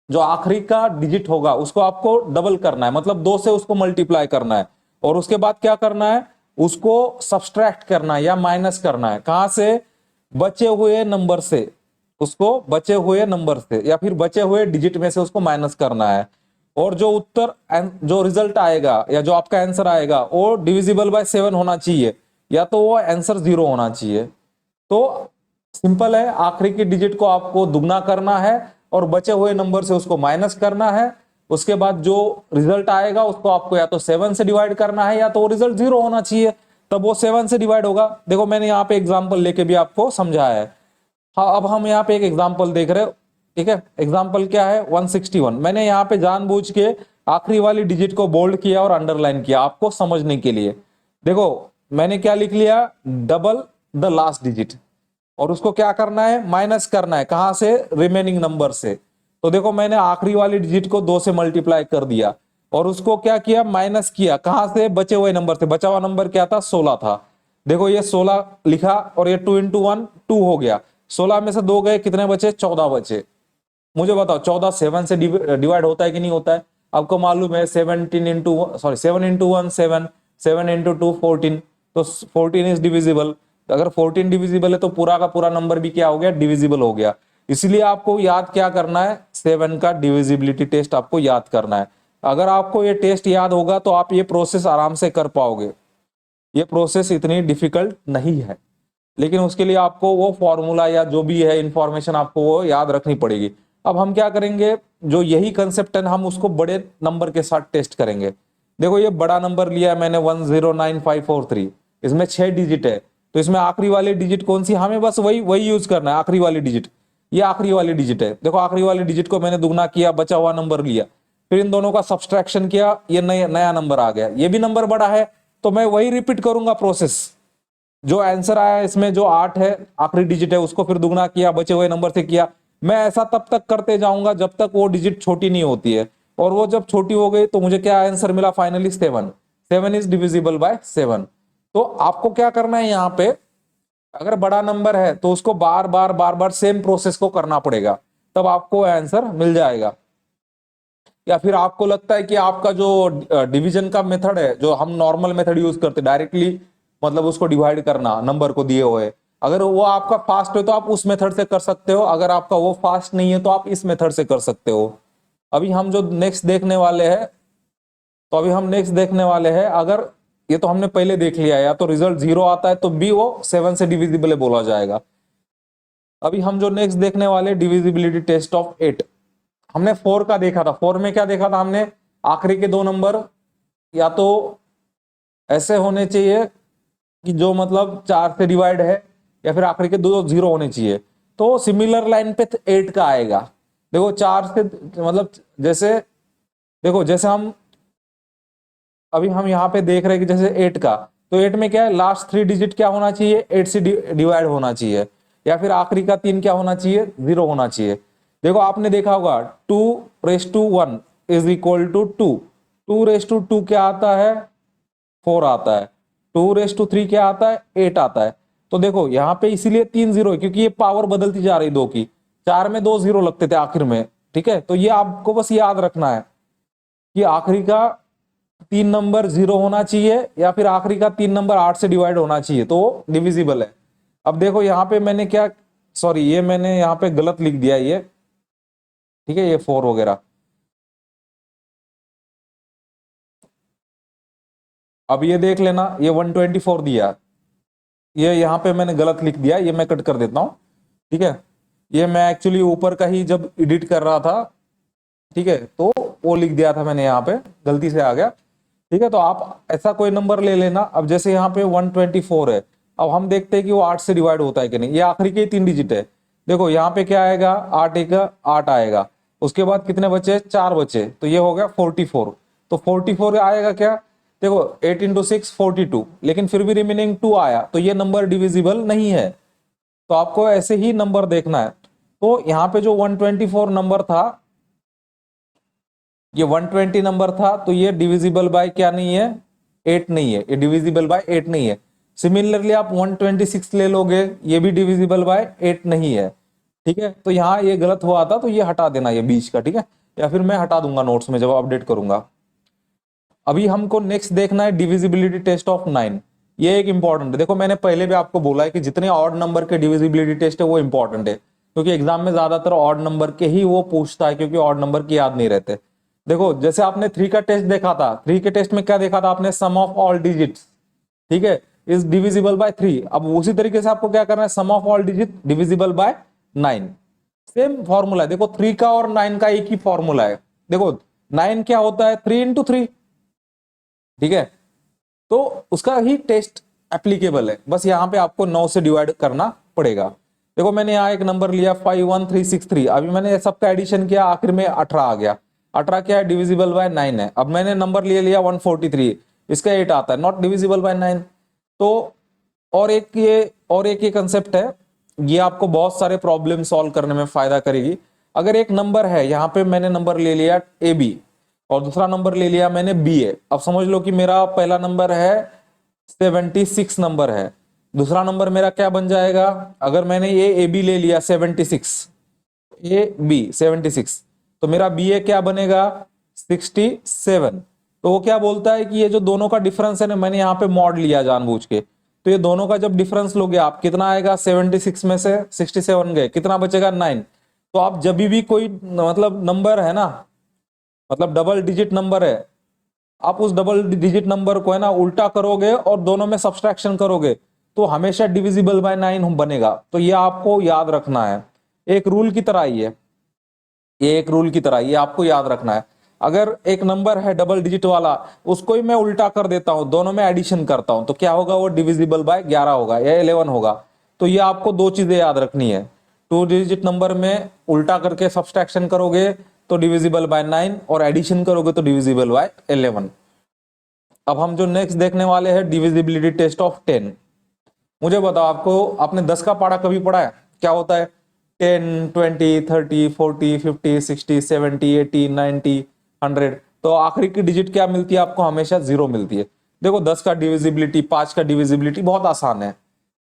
जो आखिरी का डिजिट होगा उसको आपको डबल करना है, मतलब 2 से उसको मल्टीप्लाई करना है, और उसके बाद क्या करना है, उसको सब्सट्रैक्ट करना है या माइनस करना है। कहां से, बचे हुए नंबर से, उसको बचे हुए नंबर से या फिर बचे हुए डिजिट में से उसको माइनस करना है। और जो उत्तर, जो रिजल्ट आएगा या जो आपका आंसर आएगा वो डिविजिबल बाय 7 होना चाहिए, या तो वो आंसर 0 होना चाहिए। तो सिंपल है, आखिरी की डिजिट को आपको दुगना करना है और बचे हुए नंबर से उसको माइनस करना है। उसके बाद जो रिजल्ट आएगा उसको आपको या तो 7 से डिवाइड करना है, या तो वो रिजल्ट 0 होना चाहिए, तब वो 7 से डिवाइड होगा। देखो मैंने यहाँ पे एग्जाम्पल लेके भी आपको समझाया है। हाँ, अब हम यहाँ पे एक एग्जाम्पल देख रहे हो, ठीक है। एग्जाम्पल क्या है, 161। मैंने यहाँ पे जानबूझ के आखिरी वाली डिजिट को बोल्ड किया और अंडरलाइन किया आपको समझने के लिए। देखो मैंने क्या लिख लिया, डबल द लास्ट डिजिट, और उसको क्या करना है, माइनस करना है। कहां से, रिमेनिंग नंबर से। तो देखो मैंने आखिरी वाली डिजिट को 2 से मल्टीप्लाई कर दिया और उसको क्या किया, माइनस किया। कहां से, बचे हुए नंबर से। बचा हुआ नंबर क्या था, 16 था। देखो ये 16 लिखा और ये 2 इंटू 1 2 हो गया। 16 में से 2 गए, कितने बचे, 14 बचे। मुझे बताओ 14 7 से डिवाइड होता है कि नहीं होता है। आपको मालूम है 17 इंटू, सॉरी 7 इंटू 1 7, 7 इंटू 2 14, तो 14 इज डिविजिबल। अगर 14 डिविजिबल है तो पूरा का पूरा नंबर भी क्या हो गया, डिविजिबल हो गया। इसलिए आपको याद क्या करना है, 7 का डिविजिबिलिटी टेस्ट आपको याद करना है। अगर आपको ये टेस्ट याद होगा तो आप ये प्रोसेस आराम से कर पाओगे। ये प्रोसेस इतनी डिफिकल्ट नहीं है, लेकिन उसके लिए आपको वो फॉर्मूला या जो भी है इंफॉर्मेशन आपको वो याद रखनी पड़ेगी। अब हम क्या करेंगे, जो यही कंसेप्ट है हम उसको बड़े नंबर के साथ टेस्ट करेंगे। देखो ये बड़ा नंबर लिया है मैंने 109543, इसमें 6 डिजिट है, तो इसमें आखिरी वाली डिजिट कौन सी, हमें बस वही वही यूज करना है, आखिरी वाली डिजिट। ये आखिरी वाली डिजिट है। देखो आखिरी वाली डिजिट को मैंने दुगना किया, बचा हुआ नंबर लिया, फिर इन दोनों का सब्सट्रैक्शन किया, ये नया नंबर आ गया। ये भी नंबर बड़ा है, तो मैं वही रिपीट करूंगा प्रोसेस। जो आंसर आया इसमें जो 8 है, आखिरी डिजिट है, उसको फिर दुगना किया, बचे हुए नंबर से किया। मैं ऐसा तब तक करते जाऊंगा जब तक वो डिजिट छोटी नहीं होती है। और वो जब छोटी हो गई तो मुझे क्या आंसर मिला, फाइनली 7। 7 is divisible by 7। तो आपको क्या करना है यहाँ पे, अगर बड़ा नंबर है तो उसको बार बार बार बार सेम प्रोसेस को करना पड़ेगा, तब आपको आंसर मिल जाएगा। या फिर आपको लगता है कि आपका जो डिवीजन का मेथड है, जो हम नॉर्मल मेथड यूज करते डायरेक्टली, मतलब उसको डिवाइड करना नंबर को दिए हुए, अगर वो आपका फास्ट है तो आप उस मेथड से कर सकते हो। अगर आपका वो फास्ट नहीं है तो आप इस मेथड से कर सकते हो। अभी हम जो नेक्स्ट देखने वाले हैं, तो अभी हम नेक्स्ट देखने वाले हैं, अगर ये तो हमने पहले देख लिया है, या तो रिजल्ट 0 आता है तो भी वो 7 से डिविजिबल बोला जाएगा। अभी हम जो नेक्स्ट देखने वाले डिविजिबिलिटी टेस्ट ऑफ 8, हमने 4 का देखा था। 4 में क्या देखा था हमने, आखिरी के 2 नंबर या तो ऐसे होने चाहिए कि जो मतलब 4 से डिवाइड है, या फिर आखिरी के 2 0 होने चाहिए। तो सिमिलर लाइन पे 8 का आएगा। देखो 4 से मतलब जैसे, देखो जैसे हम अभी हम यहाँ पे देख रहे हैं कि जैसे 8 का, तो 8 में क्या है, लास्ट 3 डिजिट क्या होना चाहिए, 8 से डिवाइड होना चाहिए, या फिर आखिरी का 3 क्या होना चाहिए, 0 होना चाहिए। देखो आपने देखा होगा 2 raise to 1 is equal to 2। 2 raise to 2 क्या आता है, 4 आता है। 2 रेस टू 3 क्या आता है, 8 आता है। तो देखो यहाँ पे इसीलिए 3 0 है, क्योंकि ये पावर बदलती जा रही दो की। 4 में 2 0 लगते थे आखिर में, ठीक है। तो ये आपको बस याद रखना है कि आखिरी का 3 नंबर 0 होना चाहिए, या फिर आखिरी का 3 नंबर 8 से डिवाइड होना चाहिए, तो डिविजिबल है। अब देखो यहाँ पे मैंने क्या, सॉरी ये मैंने यहाँ पे गलत लिख दिया ये, ठीक है, ये 4 वगैरह। अब ये देख लेना, ये 124 दिया, ये यहाँ पे मैंने गलत लिख दिया, ये मैं कट कर देता हूं। ठीक है, ये मैं एक्चुअली ऊपर का ही जब एडिट कर रहा था, ठीक है, तो वो लिख दिया था मैंने, यहाँ पे गलती से आ गया। ठीक है, तो आप ऐसा कोई नंबर ले लेना। अब जैसे यहाँ पे 124 है, अब हम देखते हैं कि वो 8 से डिवाइड होता है कि नहीं। ये आखिरी के 3 डिजिट है। देखो यहाँ पे क्या आएगा, 8 एक 8 आएगा। उसके बाद कितने बचे, 4 बचे, तो ये हो गया 44। तो 44 आएगा क्या, देखो 8 इंटू 6 42, लेकिन फिर भी रिमेनिंग 2 आया, तो ये नंबर डिविजिबल नहीं है। तो आपको ऐसे ही नंबर देखना है। तो यहाँ पे जो 124 नंबर था, ये 120 नंबर था, तो ये डिविजिबल बाय क्या नहीं है, 8 नहीं है, ये डिविजिबल बाय 8 नहीं है। सिमिलरली आप 126 ले लोगे, ये भी डिविजिबल बाय 8 नहीं है। ठीक है, तो यहाँ ये गलत हुआ था, तो ये हटा देना ये बीच का, ठीक है, या फिर मैं हटा दूंगा नोट्स में जब अपडेट करूंगा। अभी हमको नेक्स्ट देखना है डिविजिबिलिटी टेस्ट ऑफ 9। ये एक इंपॉर्टेंट है। देखो मैंने पहले भी आपको बोला है कि जितने ऑड नंबर के डिविजिबिलिटी टेस्ट है वो इंपॉर्टेंट है, क्योंकि एग्जाम में ज्यादातर ऑड नंबर के ही वो पूछता है, क्योंकि ऑड नंबर की याद नहीं रहते। देखो जैसे आपने 3 का टेस्ट देखा था, 3 के टेस्ट में क्या देखा था आपने, सम ऑफ ऑल डिजिट्स, ठीक है, इज डिविजिबल बाय 3। अब उसी तरीके से आपको क्या करना है, sum of all digit divisible by 9। Same formula है। देखो 3 का और 9 का एक ही फॉर्मूला है। देखो 9 क्या होता है, 3 इंटू 3, ठीक है, तो उसका ही टेस्ट एप्लीकेबल है। बस यहाँ पे आपको 9 से डिवाइड करना पड़ेगा। देखो मैंने यहाँ एक नंबर लिया 51363, अभी मैंने सबका एडिशन किया, आखिर में 18 आ गया। 18 क्या है, डिविजिबल बाय 9 है। अब मैंने नंबर ले लिया 143, इसका 8 आता है, नॉट डिविजिबल बाय 9। तो और एक ये कंसेप्ट है, ये आपको बहुत सारे प्रॉब्लम सॉल्व करने में फायदा करेगी। अगर एक नंबर है, यहाँ पे मैंने नंबर ले लिया ए बी, और दूसरा नंबर ले लिया मैंने बी ए। अब समझ लो कि मेरा पहला नंबर है 76 नंबर है, दूसरा नंबर मेरा क्या बन जाएगा, अगर मैंने ये ए बी ले लिया 76, ए बी 76, तो मेरा बी ए क्या बनेगा 67। तो वो क्या बोलता है कि ये जो दोनों का डिफरेंस है ना, मैंने यहाँ पे मॉड लिया जानबूझ के, तो ये दोनों का जब डिफरेंस लोगे आप, कितना आएगा, 76 में से 67 गए, कितना बचेगा 9। तो आप जब भी कोई मतलब नंबर है ना, मतलब डबल डिजिट नंबर है, आप उस डबल डिजिट नंबर को है ना उल्टा करोगे और दोनों में सब्सट्रैक्शन करोगे, तो हमेशा डिविजिबल बाय 9 बनेगा। तो ये आपको याद रखना है, एक रूल की तरह ही है, ये एक रूल की तरह ये आपको याद रखना है। अगर एक नंबर है डबल डिजिट वाला, उसको ही मैं उल्टा कर देता हूं, दोनों में एडिशन करता हूं, तो क्या होगा, वो डिविजिबल बाय 11 होगा या 11 होगा। तो ये आपको दो चीजें याद रखनी है, 2 डिजिट नंबर में उल्टा करके सब्सट्रैक्शन करोगे तो डिविजिबल बाय 9, और एडिशन करोगे तो डिविजिबल बाय 11। अब हम जो नेक्स्ट देखने वाले हैं, डिविजिबिलिटी टेस्ट ऑफ 10। मुझे बताओ, आपको आपने 10 का पारा कभी पढ़ा है, क्या होता है, 10 20 30 40 50 60 70 80 90 100, तो आखिरी की डिजिट क्या मिलती है आपको, हमेशा 0 मिलती है। देखो 10 का डिविजिबिलिटी, 5 का डिविजिबिलिटी बहुत आसान है,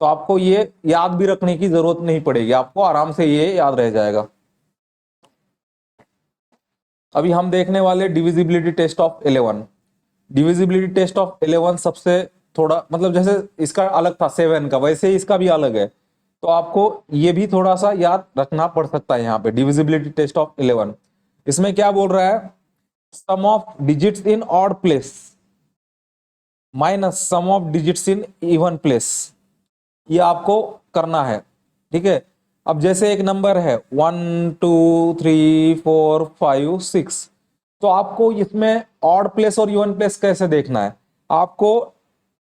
तो आपको ये याद भी रखने की जरूरत नहीं पड़ेगी, आपको आराम से ये याद रह जाएगा। अभी हम देखने वाले divisibility test of 11। Divisibility test of 11 सबसे थोड़ा मतलब जैसे इसका अलग था 7 का, वैसे ही इसका भी अलग है, तो आपको ये भी थोड़ा सा याद रखना पड़ सकता है। यहाँ पे डिविजिबिलिटी टेस्ट ऑफ 11, इसमें क्या बोल रहा है, sum of digits in odd place minus sum of digits in even place, ये आपको करना है। ठीक है, अब जैसे एक नंबर है 1 2 3 4 5 6, तो आपको इसमें ऑड प्लेस और इवन प्लेस कैसे देखना है, आपको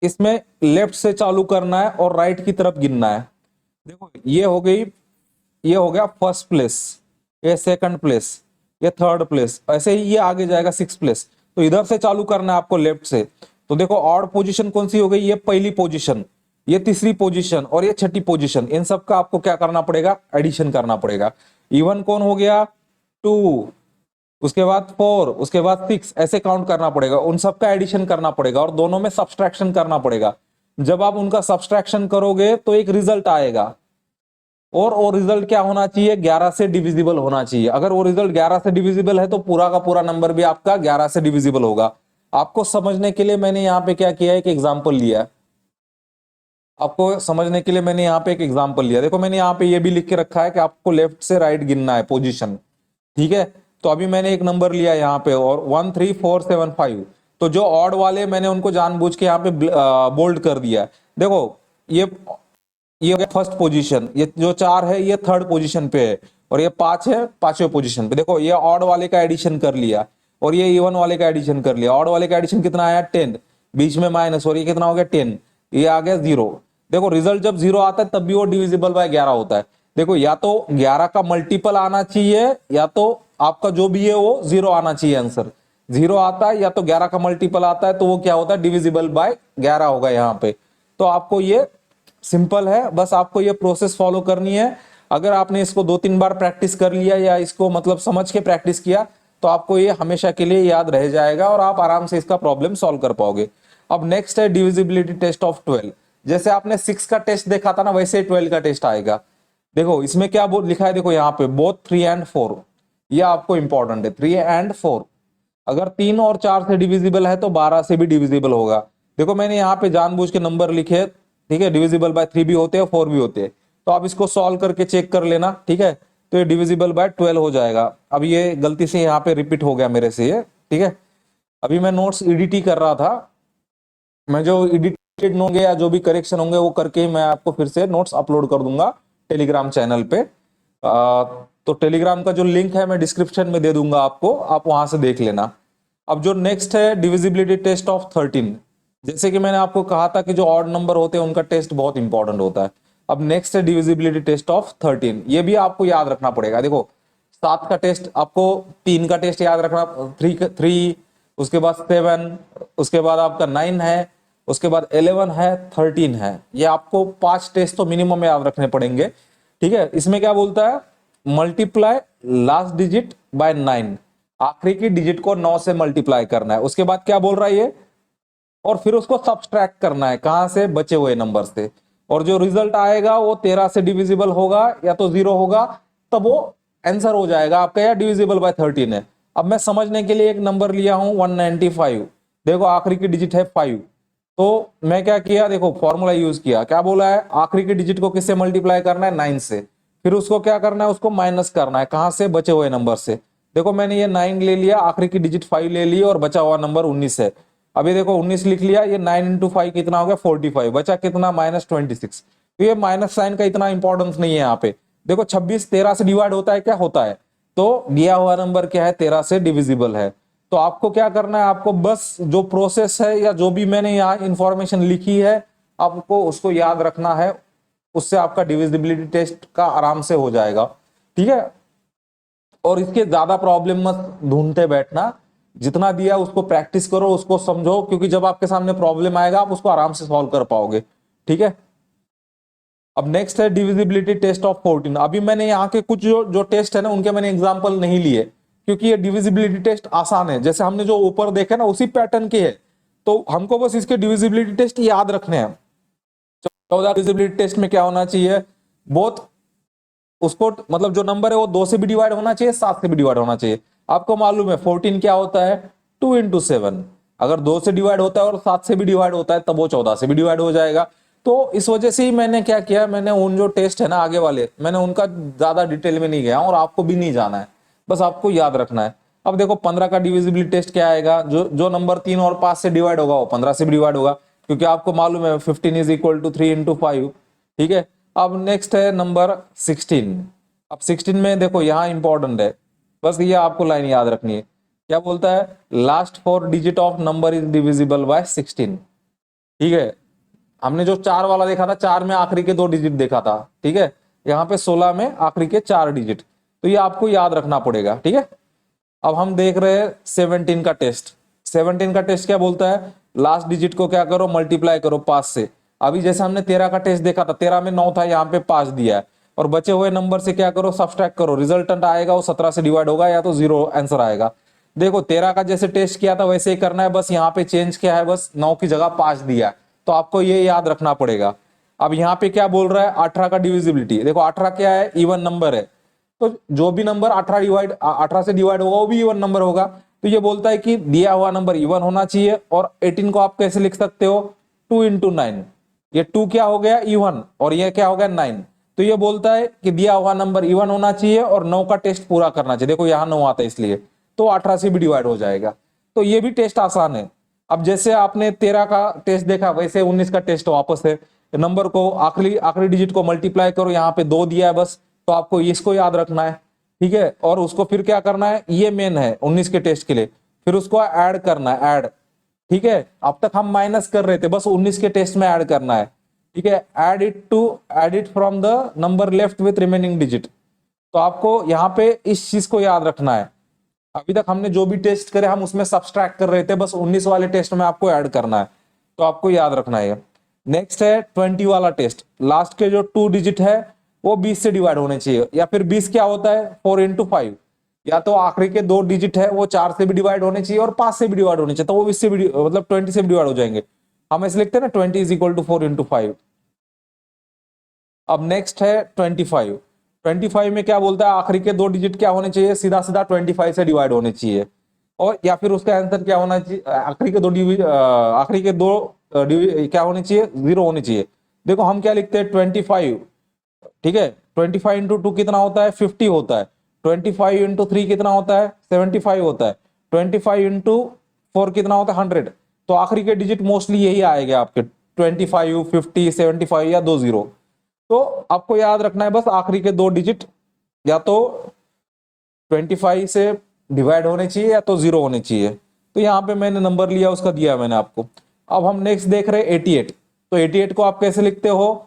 इसमें लेफ्ट से चालू करना है और राइट की तरफ गिनना है। देखो ये हो गई, ये हो गया फर्स्ट प्लेस, ये सेकंड प्लेस, ये थर्ड प्लेस, ऐसे ही ये आगे जाएगा 6 प्लेस। तो इधर से चालू करना है आपको लेफ्ट से। तो देखो ऑड पोजीशन कौन सी हो गई, ये पहली पोजीशन, ये तीसरी पोजीशन और ये छठी पोजीशन, इन सब का आपको क्या करना पड़ेगा, एडिशन करना पड़ेगा। इवन कौन हो गया, 2, उसके बाद 4, उसके बाद 6, ऐसे काउंट करना पड़ेगा, उन सब का एडिशन करना पड़ेगा और दोनों में सब्सट्रैक्शन करना पड़ेगा। जब आप उनका सब्सट्रैक्शन करोगे तो एक रिजल्ट आएगा, और वो रिजल्ट क्या होना चाहिए, 11 से डिविजिबल होना चाहिए। अगर वो रिजल्ट 11 से डिविजिबल है तो पूरा का पूरा नंबर भी आपका 11 से डिविजिबल होगा। आपको समझने के लिए मैंने यहाँ पे क्या किया है, एक एग्जाम्पल लिया है। आपको समझने के लिए मैंने यहाँ पे एक एग्जाम्पल लिया, देखो मैंने यहाँ पे ये भी लिख के रखा है कि आपको लेफ्ट से राइट गिनना है पोजीशन। ठीक है, तो अभी मैंने एक नंबर लिया यहाँ पे और 1 3 4 7 5, तो जो ऑड वाले मैंने उनको जानबूझ के यहाँ पे बोल्ड कर दिया। देखो ये ये हो गया फर्स्ट पोजीशन, ये जो 4 है ये थर्ड पोजीशन पे है, और ये 5 है पांचवें पोजीशन पे। देखो ये ऑड वाले का एडिशन कर लिया और ये इवन वाले का एडिशन कर लिया। ऑड वाले का एडिशन कितना आया 10, बीच में माइनस, और ये कितना हो गया 10, ये आ गया 0। देखो रिजल्ट जब 0 आता है तब भी वो डिविजिबल बाय 11 होता है। देखो या तो 11 का मल्टीपल आना चाहिए या तो आपका जो भी है वो 0 आना चाहिए। आंसर 0 आता है या तो 11 का मल्टीपल आता है तो वो क्या होता है डिविजिबल बाय 11 होगा यहाँ पे। तो आपको ये सिंपल है, बस आपको ये प्रोसेस फॉलो करनी है। अगर आपने इसको 2-3 बार प्रैक्टिस कर लिया या इसको मतलब समझ के प्रैक्टिस किया तो आपको ये हमेशा के लिए याद रह जाएगा और आप आराम से इसका प्रॉब्लम सॉल्व कर पाओगे। अब नेक्स्ट है डिविजिबिलिटी टेस्ट ऑफ 12। जैसे आपने 6 का टेस्ट देखा था ना, वैसे 12 का टेस्ट आएगा। देखो इसमें क्या लिखा है, देखो यहाँ पे बोथ 3 एंड 4, ये आपको इंपॉर्टेंट है। 3 एंड 4 अगर 3 और 4 से डिविजिबल है तो 12 से भी डिविजिबल होगा। देखो मैंने यहाँ पे जानबूझ के नंबर लिखे, ठीक है, डिविजिबल बाय 3 भी होते हैं 4 भी होते हैं, तो आप इसको सॉल्व करके चेक कर लेना, ठीक है। तो ये डिविजिबल बाय 12 हो जाएगा। अब ये गलती से यहाँ पे रिपीट हो गया मेरे से ये, ठीक है। अभी मैं नोट्स एडिट ही कर रहा था, मैं जो एडिटेड होंगे या जो भी करेक्शन होंगे वो करके मैं आपको फिर से नोट्स अपलोड कर दूंगा टेलीग्राम चैनल पे। तो टेलीग्राम का जो लिंक है मैं डिस्क्रिप्शन में दे दूंगा आपको, आप वहां से देख लेना। अब जो नेक्स्ट है डिविजिबिलिटी टेस्ट ऑफ 13। जैसे कि मैंने आपको कहा था कि जो ऑड नंबर होते हैं उनका टेस्ट बहुत इंपॉर्टेंट होता है। अब नेक्स्ट है डिविजिबिलिटी टेस्ट ऑफ 13, ये भी आपको याद रखना पड़ेगा। देखो 7 का टेस्ट आपको, 3 का टेस्ट याद रखना, 3, उसके बाद 7, उसके बाद आपका 9 है, उसके बाद 11 है, 13 है। ये आपको 5 टेस्ट तो मिनिमम याद रखने पड़ेंगे, ठीक है। इसमें क्या बोलता है, मल्टीप्लाई लास्ट डिजिट बाय 9, आखिरी की डिजिट को 9 से मल्टीप्लाई करना है। उसके बाद क्या बोल रहा है ये, और फिर उसको सब्सट्रैक्ट करना है, कहां से, बचे हुए नंबर से। और जो रिजल्ट आएगा वो 13 से डिविजिबल होगा या तो 0 होगा, तब वो आंसर हो जाएगा आपका, या डिविजिबल बाय 13 है। अब मैं समझने के लिए एक नंबर लिया हूं 195, देखो आखिरी की डिजिट है 5, तो मैं क्या किया, देखो फॉर्मूला यूज किया, क्या बोला है, आखिरी की डिजिट को किससे मल्टीप्लाई करना है, 9 से। फिर उसको क्या करना है, उसको माइनस करना है, कहां से, बचे हुए नंबर से। देखो मैंने ये 9 ले लिया, आखिरी की डिजिट 5 ले ली और बचा हुआ नंबर 19 है। अभी देखो 19 लिख लिया, ये 9 इंटू 5 कितना हो गया 45, बचा कितना -26। तो ये माइनस साइन का इतना इंपॉर्टेंस नहीं है यहाँ पे। देखो 26 13 से डिवाइड होता है, क्या होता है, तो दिया हुआ नंबर क्या है 13 से डिविजिबल है। तो आपको क्या करना है, आपको बस जो प्रोसेस है या जो भी मैंने यहाँ इंफॉर्मेशन लिखी है आपको उसको याद रखना है, उससे आपका डिविजिबिलिटी टेस्ट का आराम से हो जाएगा, ठीक है। और इसके ज्यादा प्रॉब्लम मत ढूंढते बैठना, जितना दिया उसको प्रैक्टिस करो, उसको समझो, क्योंकि जब आपके सामने प्रॉब्लम आएगा आप उसको आराम से सॉल्व कर पाओगे, ठीक है। अब नेक्स्ट है डिविजिबिलिटी टेस्ट ऑफ 14। अभी मैंने यहाँ के कुछ जो टेस्ट है ना उनके मैंने एग्जांपल नहीं लिए, क्योंकि ये डिविजिबिलिटी टेस्ट आसान है, जैसे हमने जो ऊपर देखे ना उसी पैटर्न के है, तो हमको बस इसके डिविजिबिलिटी टेस्ट याद रखने हैं। 14 डिविजिबिलिटी टेस्ट में क्या होना चाहिए, बोथ उसको मतलब जो नंबर है वो 2 से भी डिवाइड होना चाहिए, 7 से भी डिवाइड होना चाहिए। आपको मालूम है 14 क्या होता है, 2 इंटू 7। अगर 2 से डिवाइड होता है और 7 से भी डिवाइड होता है तब वो 14 से भी डिवाइड हो जाएगा। तो इस वजह से ही मैंने क्या किया, मैंने उन जो टेस्ट है ना आगे वाले, मैंने उनका ज्यादा डिटेल में नहीं गया और आपको भी नहीं जाना है, बस आपको याद रखना है। अब देखो 15 का डिविजिबिलिटी टेस्ट क्या आएगा, जो जो नंबर 3 और 5 से डिवाइड होगा वो 15 से भी डिवाइड होगा, क्योंकि आपको मालूम है 15 इज इक्वल टू 3 इंटू 5, ठीक है। अब नेक्स्ट है नंबर 16। अब 16 में देखो यहाँ इंपॉर्टेंट है, बस ये आपको लाइन याद रखनी है। क्या बोलता है, last 4 digit of number is divisible by 16, ठीक है। हमने जो 4 वाला देखा था, 4 में आखिरी के 2 डिजिट देखा था, ठीक है। यहाँ पे 16 में आखिरी के 4 डिजिट, तो ये आपको याद रखना पड़ेगा, ठीक है। अब हम देख रहे हैं 17 का टेस्ट। 17 का टेस्ट क्या बोलता है, लास्ट डिजिट को क्या करो, मल्टीप्लाई करो 5 से। अभी जैसे हमने 13 का टेस्ट देखा था, 13 में 9 था, यहाँ पे 5 दिया है, और बचे हुए नंबर से क्या करो, सब्सट्रैक्ट करो, रिजल्टेंट आएगा वो 17 से डिवाइड होगा या तो 0 आंसर आएगा। देखो 13 का जैसे टेस्ट किया था वैसे ही करना है, बस यहाँ पे चेंज किया है, बस 9 की जगह 5 दिया है, तो आपको ये याद रखना पड़ेगा। अब यहाँ पे क्या बोल रहा है, 18 का डिविजिबिलिटी। देखो 18 क्या है, इवन नंबर है, तो जो भी नंबर 18 से डिवाइड होगा वो भी इवन नंबर होगा। तो ये बोलता है कि दिया हुआ नंबर इवन होना चाहिए, और 18 को आप कैसे लिख सकते हो, 2 इंटू 9। ये 2 क्या हो गया, इवन, और ये क्या हो गया 9। तो ये बोलता है कि दिया हुआ नंबर इवन होना चाहिए और 9 का टेस्ट पूरा करना चाहिए। देखो यहाँ 9 आता है इसलिए, तो 18 से भी डिवाइड हो जाएगा। तो ये भी टेस्ट आसान है। अब जैसे आपने 13 का टेस्ट देखा वैसे 19 का टेस्ट वापस है। नंबर को आखिरी आखिरी डिजिट को मल्टीप्लाई करो, यहाँ पे 2 दिया है बस, तो आपको इसको याद रखना है, ठीक है। और उसको फिर क्या करना है, ये मेन है 19 के टेस्ट के लिए, फिर उसको ऐड करना है, ऐड, ठीक है। अब तक हम माइनस कर रहे थे, बस 19 के टेस्ट में ऐड करना है, ठीक है। Add it from the number left with remaining digit. तो आपको यहाँ पे इस चीज को याद रखना है, अभी तक हमने जो भी टेस्ट करे हम उसमें सब्सट्रैक्ट कर रहे थे, बस 19 वाले टेस्ट में आपको ऐड करना है, तो आपको याद रखना है। नेक्स्ट है 20 वाला टेस्ट, लास्ट के जो 2 डिजिट है वो 20 से डिवाइड होने चाहिए, या फिर 20 क्या होता है 4 इंटू 5, या तो आखिरी के 2 डिजिट है वो 4 से भी डिवाइड होने चाहिए और 5 से भी डिवाइड होने चाहिए, तो वो 20 से भी मतलब 20 से भी डिवाइड हो जाएंगे। हम ऐसे लिखते हैं ना 20 इज इक्वल टू 4 इंटू 5। अब नेक्स्ट है 25। 25 में क्या बोलता है, आखिरी के 2 डिजिट क्या होने चाहिए, सीधा सीधा 25 से डिवाइड होने चाहिए, और या फिर उसका आंसर क्या होना चाहिए, आखिरी के दो क्या होने चाहिए, 0 होने चाहिए। देखो हम क्या लिखते हैं 25, ठीक है। 25 इंटू 2 कितना होता है 50 होता है, 25 इंटू 3 कितना होता है 75 होता है, 25 इंटू 4 कितना होता है 100। तो आखिरी के डिजिट मोस्टली यही आएगा आपके 25, 50, 75 या 20। तो आपको याद रखना है बस आखिरी के 2 डिजिट या तो 25 से डिवाइड होने चाहिए या तो 0 होने चाहिए। तो यहाँ पे मैंने नंबर लिया, उसका दिया मैंने आपको। अब हम नेक्स्ट देख रहे हैं 88। तो 88 को आप कैसे लिखते हो,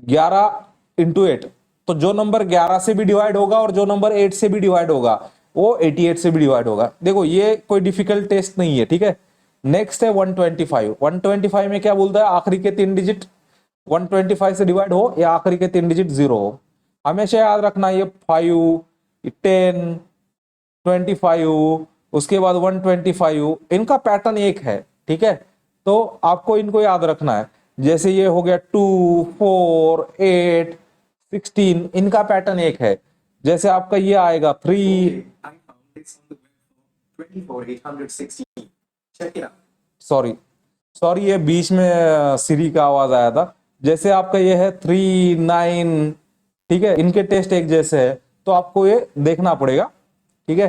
11 इंटू 8। तो जो नंबर 11 से भी डिवाइड होगा और जो नंबर 8 से भी डिवाइड होगा वो 88 से भी डिवाइड होगा। देखो ये कोई डिफिकल्ट टेस्ट नहीं है, ठीक है। नेक्स्ट है 125। 125 में क्या बोलता है, आखिरी के 3 डिजिट 125 से डिवाइड हो या आखिरी के 3 डिजिट 0 हो। हमेशा याद रखना ये 5, 10, 25, उसके बाद 125, इनका पैटर्न एक है, ठीक है। तो आपको इनको याद रखना है, जैसे ये हो गया 2, 4, 8, 16, इनका पैटर्न एक है। जैसे आपका ये आएगा 3, सॉरी सॉरी ये बीच में सीरी का आवाज आया था। जैसे आपका ये है 3, 9, ठीक है, इनके टेस्ट एक जैसे है, तो आपको ये देखना पड़ेगा, ठीक है।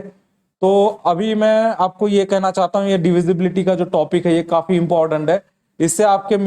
तो अभी मैं आपको ये कहना चाहता हूँ, ये डिविजिबिलिटी का जो टॉपिक है ये काफी इंपॉर्टेंट है। इससे आपके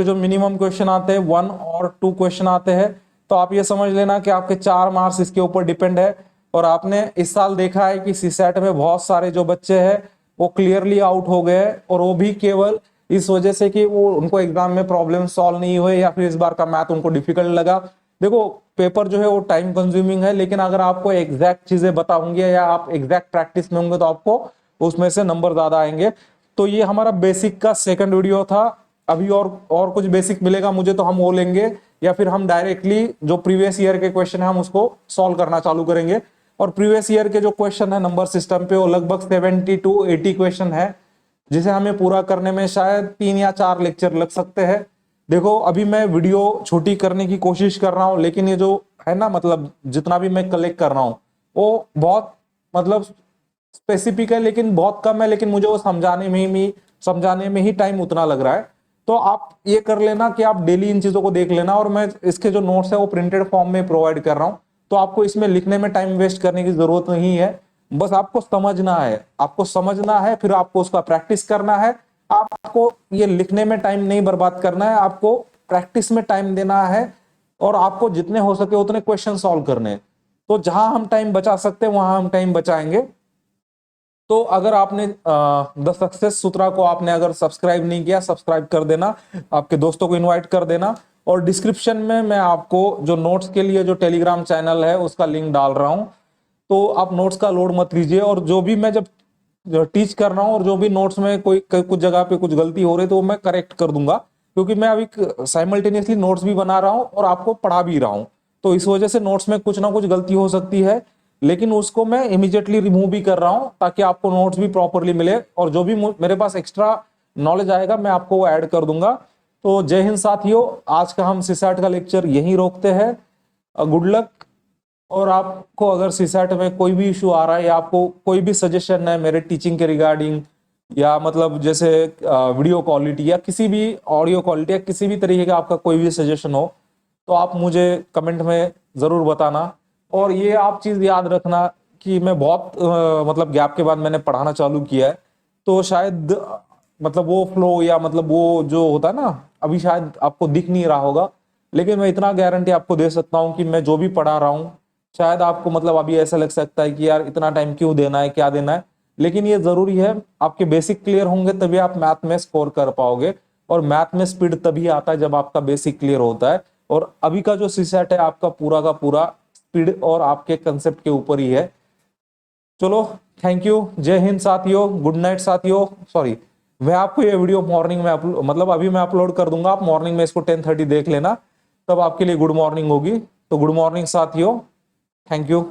जो मिनिमम क्वेश्चन आते हैं 1 और 2 क्वेश्चन आते हैं, तो आप ये समझ लेना कि आपके 4 मार्क्स इसके ऊपर डिपेंड है। और आपने इस साल देखा है कि सीसैट में बहुत सारे जो बच्चे हैं वो क्लियरली आउट हो गए, और वो भी केवल इस वजह से कि वो उनको एग्जाम में प्रॉब्लम सॉल्व नहीं हुए या फिर इस बार का मैथ उनको डिफिकल्ट लगा। देखो पेपर जो है वो टाइम कंज्यूमिंग है, लेकिन अगर आपको एग्जैक्ट चीजें बताऊंगे या आप एग्जैक्ट प्रैक्टिस में होंगे तो आपको उसमें से नंबर ज्यादा आएंगे। तो ये हमारा बेसिक का सेकंड वीडियो था। अभी और कुछ बेसिक मिलेगा मुझे तो हम वो लेंगे, या फिर हम डायरेक्टली जो प्रीवियस ईयर के क्वेश्चन है हम उसको सॉल्व करना चालू करेंगे। और प्रीवियस ईयर के जो क्वेश्चन है नंबर सिस्टम पे वो लगभग 70 to 80 क्वेश्चन है, जिसे हमें पूरा करने में शायद 3 या 4 लेक्चर लग सकते हैं। देखो अभी मैं वीडियो छोटी करने की कोशिश कर रहा हूँ, लेकिन ये जो है ना, मतलब जितना भी मैं कलेक्ट कर रहा हूँ वो बहुत मतलब स्पेसिफिक है, लेकिन बहुत कम है, लेकिन मुझे वो समझाने में ही टाइम उतना लग रहा है। तो आप ये कर लेना कि आप डेली इन चीजों को देख लेना, और मैं इसके जो नोट्स है वो प्रिंटेड फॉर्म में प्रोवाइड कर रहा हूँ, तो आपको इसमें लिखने में टाइम वेस्ट करने की जरूरत नहीं है। बस आपको समझना है, फिर आपको उसका प्रैक्टिस करना है। आपको ये लिखने में टाइम नहीं बर्बाद करना है, आपको प्रैक्टिस में टाइम देना है, और आपको जितने हो सके उतने क्वेश्चन सॉल्व करने हैं। तो जहां हम टाइम बचा सकते हैं वहां हम टाइम बचाएंगे। तो अगर आपने द सक्सेस सूत्रा को आपने अगर सब्सक्राइब नहीं किया, सब्सक्राइब कर देना, आपके दोस्तों को इनवाइट कर देना। और डिस्क्रिप्शन में मैं आपको जो नोट्स के लिए जो टेलीग्राम चैनल है उसका लिंक डाल रहा हूं, तो आप नोट्स का लोड मत लीजिए। और जो भी मैं जब टीच कर रहा हूं और जो भी नोट्स में कुछ जगह पे कुछ गलती हो रही तो मैं करेक्ट कर दूंगा, क्योंकि मैं अभी साइमल्टेनियसली नोट्स भी बना रहा हूं और आपको पढ़ा भी रहा हूं। तो इस वजह से नोट्स में कुछ ना कुछ गलती हो सकती है, लेकिन उसको मैं इमीडिएटली रिमूव भी कर रहा हूं ताकि आपको नोट्स भी प्रॉपरली मिले, और जो भी मेरे पास एक्स्ट्रा नॉलेज आएगा मैं आपको वो ऐड कर दूंगा। तो जय हिंद साथियों, आज का हम सीसैट का लेक्चर यहीं रोकते हैं। Good luck. और आपको अगर सीसैट में कोई भी इशू आ रहा है या आपको कोई भी सजेशन है मेरे टीचिंग के रिगार्डिंग, या मतलब जैसे वीडियो क्वालिटी या किसी भी ऑडियो क्वालिटी या किसी भी तरीके का आपका कोई भी सजेशन हो, तो आप मुझे कमेंट में ज़रूर बताना। और ये आप चीज़ याद रखना कि मैं बहुत मतलब गैप के बाद मैंने पढ़ाना चालू किया है, तो शायद मतलब वो फ्लो या मतलब वो जो होता है ना, अभी शायद आपको दिख नहीं रहा होगा, लेकिन मैं इतना गारंटी आपको दे सकता हूँ कि मैं जो भी पढ़ा रहा हूँ, शायद आपको मतलब अभी ऐसा लग सकता है कि यार इतना टाइम क्यों देना है, क्या देना है, लेकिन ये जरूरी है। आपके बेसिक क्लियर होंगे तभी आप मैथ में स्कोर कर पाओगे, और मैथ में स्पीड तभी आता है जब आपका बेसिक क्लियर होता है। और अभी का जो सीसेट है आपका पूरा का पूरा स्पीड और आपके कंसेप्ट के ऊपर ही है। चलो, थैंक यू, जय हिंद साथियों, गुड नाइट साथियों। सॉरी, मैं आपको ये वीडियो मॉर्निंग में मतलब अभी मैं अपलोड कर दूंगा, आप मॉर्निंग में इसको 10:30 देख लेना, तब आपके लिए गुड मॉर्निंग होगी। तो गुड मॉर्निंग साथियों, थैंक यू।